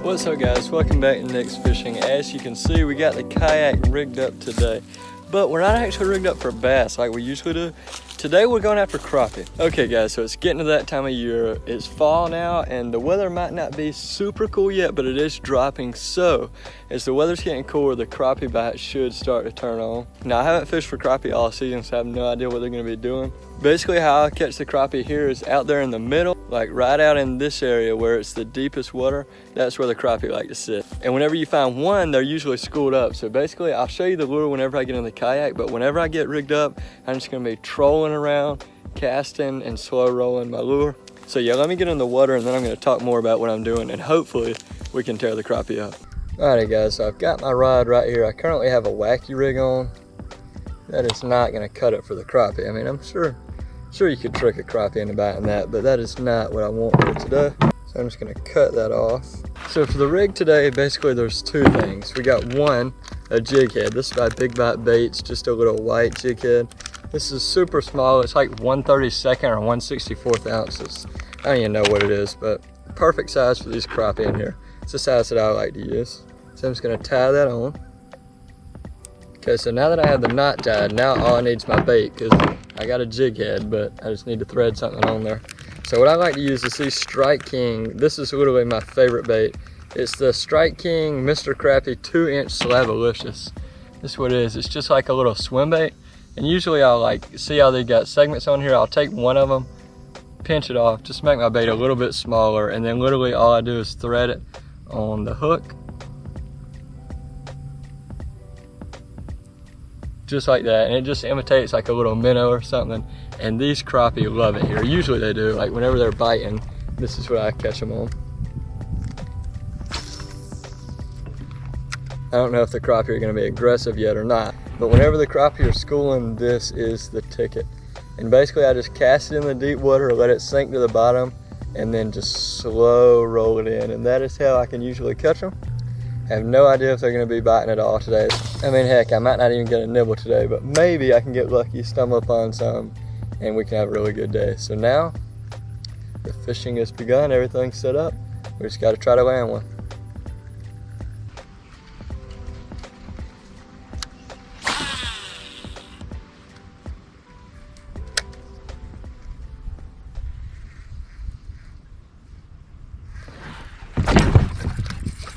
What's up guys, welcome back to Nick's Fishing. As you can see, we got the kayak rigged up today, but we're not actually rigged up for bass like we usually do. Today we're going after crappie. Okay guys, so it's getting to that time of year. It's fall now and the weather might not be super cool yet, but it is dropping. So as the weather's getting cooler, the crappie bites should start to turn on. Now I haven't fished for crappie all season, so I have no idea what they're gonna be doing. Basically how I catch the crappie here is out there in the middle, like right out in this area where it's the deepest water. That's where the crappie like to sit. And whenever you find one, they're usually schooled up. So basically I'll show you the lure whenever I get in the kayak, but whenever I get rigged up, I'm just gonna be trolling around, casting and slow rolling my lure. So yeah, let me get in the water and then I'm gonna talk more about what I'm doing and hopefully we can tear the crappie up. Alrighty guys, so I've got my rod right here. I currently have a wacky rig on. That is not gonna cut it for the crappie. I mean, I'm sure you could trick a crappie into biting that, but that is not what I want for today. So I'm just gonna cut that off. So for the rig today, basically there's two things. We got one, a jig head. This is by Big Bite Baits, just a little white jig head. This is super small. It's like 1/32 or 1/64 ounces. I don't even know what it is, but perfect size for these crappie in here. It's the size that I like to use. So I'm just gonna tie that on. Okay, so now that I have the knot tied, now all I need is my bait because I got a jig head, but I just need to thread something on there. So what I like to use is these Strike King. This is literally my favorite bait. It's the Strike King Mr. Crappie 2-inch Slabalicious. This is what it is. It's just like a little swim bait. And usually I'll like, see how they got segments on here. I'll take one of them, pinch it off, just make my bait a little bit smaller. And then literally all I do is thread it on the hook. Just like that, and it just imitates like a little minnow or something. And these crappie love it here. Usually they do, like whenever they're biting, this is what I catch them on. I don't know if the crappie are gonna be aggressive yet or not, but whenever the crappie are schooling, this is the ticket. And basically I just cast it in the deep water, let it sink to the bottom, and then just slow roll it in. And that is how I can usually catch them. I have no idea if they're gonna be biting at all today. I mean, heck, I might not even get a nibble today, but maybe I can get lucky, stumble upon some, and we can have a really good day. So now, the fishing has begun, everything's set up. We just gotta try to land one.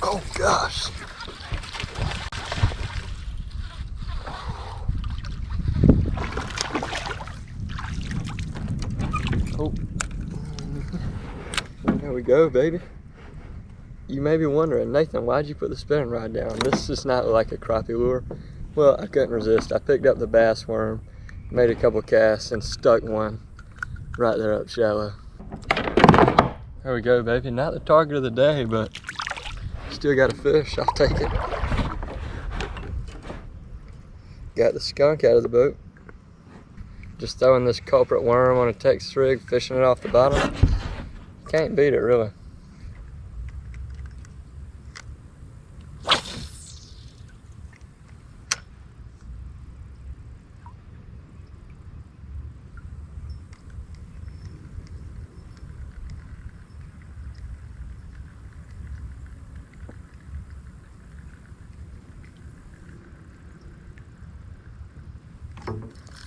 Oh gosh. Oh, there we go, baby. You may be wondering, Nathan, why'd you put the spinning rod down? This does not look like a crappie lure. Well, I couldn't resist. I picked up the bass worm, made a couple casts, and stuck one right there up shallow. There we go, baby. Not the target of the day, but still got a fish. I'll take it. Got the skunk out of the boat. Just throwing this culprit worm on a Texas rig, fishing it off the bottom. Can't beat it, really.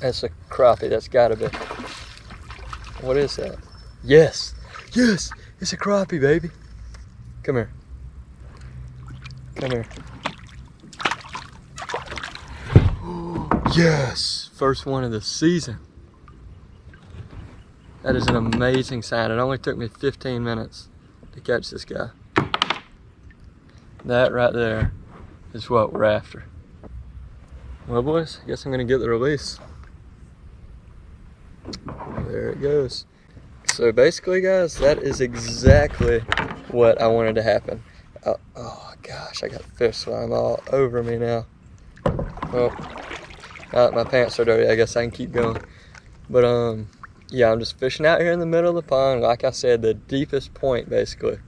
That's a crappie, that's gotta be. What is that? Yes, yes, it's a crappie, baby. Come here. Come here. Yes, first one of the season. That is an amazing sign. It only took me 15 minutes to catch this guy. That right there is what we're after. Well boys, I guess I'm gonna get the release. There it goes. So basically guys, that is exactly what I wanted to happen. Oh gosh, I got fish slime all over me now. Well, my pants are dirty, I guess I can keep going. But yeah, I'm just fishing out here in the middle of the pond. Like I said, the deepest point basically.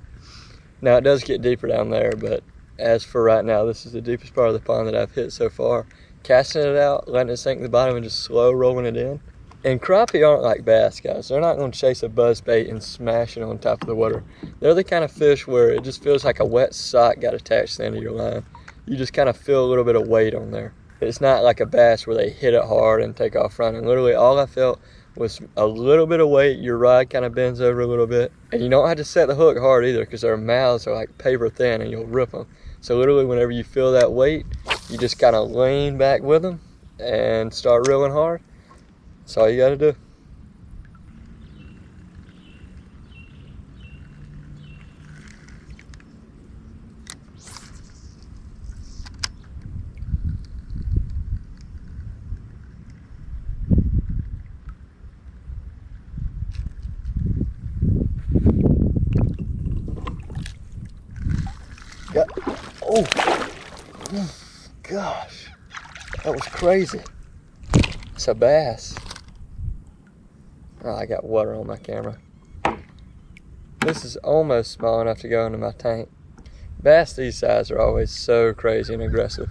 Now it does get deeper down there, but as for right now, this is the deepest part of the pond that I've hit so far. Casting it out, letting it sink to the bottom and just slow rolling it in. And crappie aren't like bass, guys. They're not gonna chase a buzzbait and smash it on top of the water. They're the kind of fish where it just feels like a wet sock got attached to the end of your line. You just kind of feel a little bit of weight on there. It's not like a bass where they hit it hard and take off running. Literally all I felt was a little bit of weight. Your rod kind of bends over a little bit. And you don't have to set the hook hard either, because their mouths are like paper thin and you'll rip them. So literally whenever you feel that weight, you just kind of lean back with them and start reeling hard. That's all you gotta do. Got, oh, gosh, that was crazy. It's a bass. Oh, I got water on my camera. This is almost small enough to go into my tank. Bass these size are always so crazy and aggressive.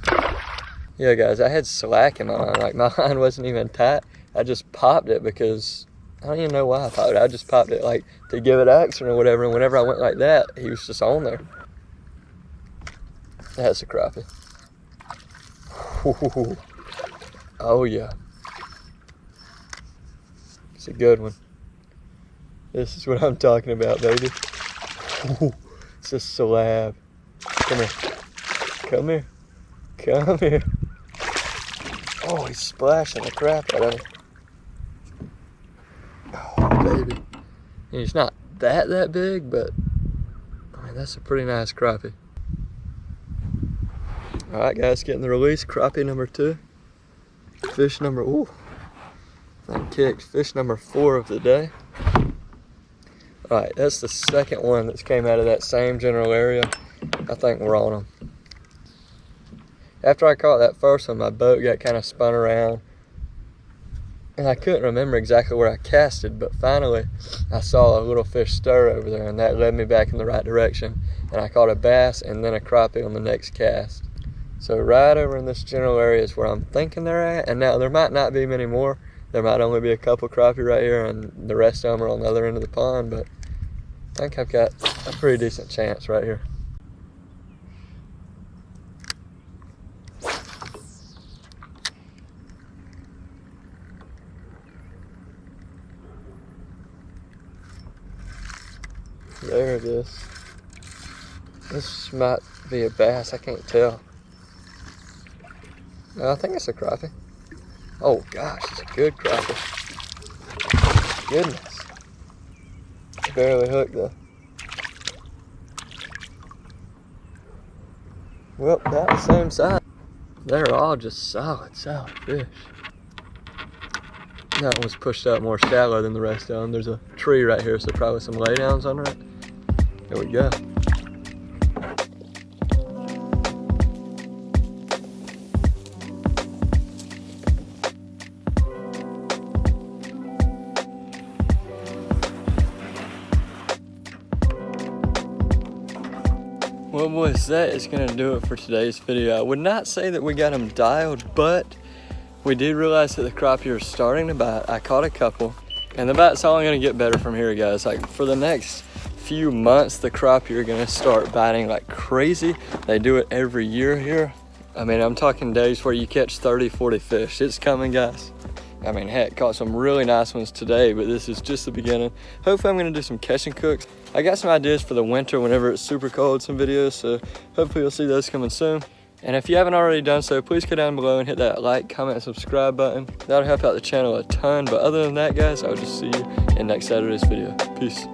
Yeah, guys, I had slack in my line. Like, my line wasn't even tight. I just popped it because I don't even know why I popped it. I just popped it like to give it action or whatever. And whenever I went like that, he was just on there. That's a crappie. Ooh. Oh yeah. It's a good one. This is what I'm talking about, baby. Ooh, it's a slab. Come here. Come here. Come here. Oh, he's splashing the crap out of me. Oh, baby. And he's not that big, but I mean, that's a pretty nice crappie. All right, guys, getting the release. Crappie number 2. Fish number, ooh, that kicked. Fish number 4 of the day. All right, that's the second one that's came out of that same general area. I think we're on them. After I caught that first one, my boat got kind of spun around, and I couldn't remember exactly where I casted, but finally I saw a little fish stir over there, and that led me back in the right direction, and I caught a bass and then a crappie on the next cast. So right over in this general area is where I'm thinking they're at, and now there might not be many more. There might only be a couple crappie right here, and the rest of them are on the other end of the pond, but I think I've got a pretty decent chance right here. There it is. This might be a bass, I can't tell. No, I think it's a crappie. Oh gosh, it's a good crappie. Goodness. Barely hooked though. Well, about the same size. They're all just solid fish. That one was pushed up more shallow than the rest of them. There's a tree right here, so probably some laydowns under it. There we go. Well, boys, that is going to do it for today's video. I would not say that we got them dialed, but we did realize that the crappie are starting to bite. I caught a couple, and the bite's only going to get better from here, guys. Like, for the next few months, the crappie are going to start biting like crazy. They do it every year here. I mean, I'm talking days where you catch 30, 40 fish. It's coming, guys. I mean, heck, caught some really nice ones today, but this is just the beginning. Hopefully I'm gonna do some catch and cooks. I got some ideas for the winter whenever it's super cold, some videos, so hopefully you'll see those coming soon. And if you haven't already done so, please go down below and hit that like, comment, and subscribe button. That'll help out the channel a ton. But other than that, guys, I'll just see you in next Saturday's video. Peace.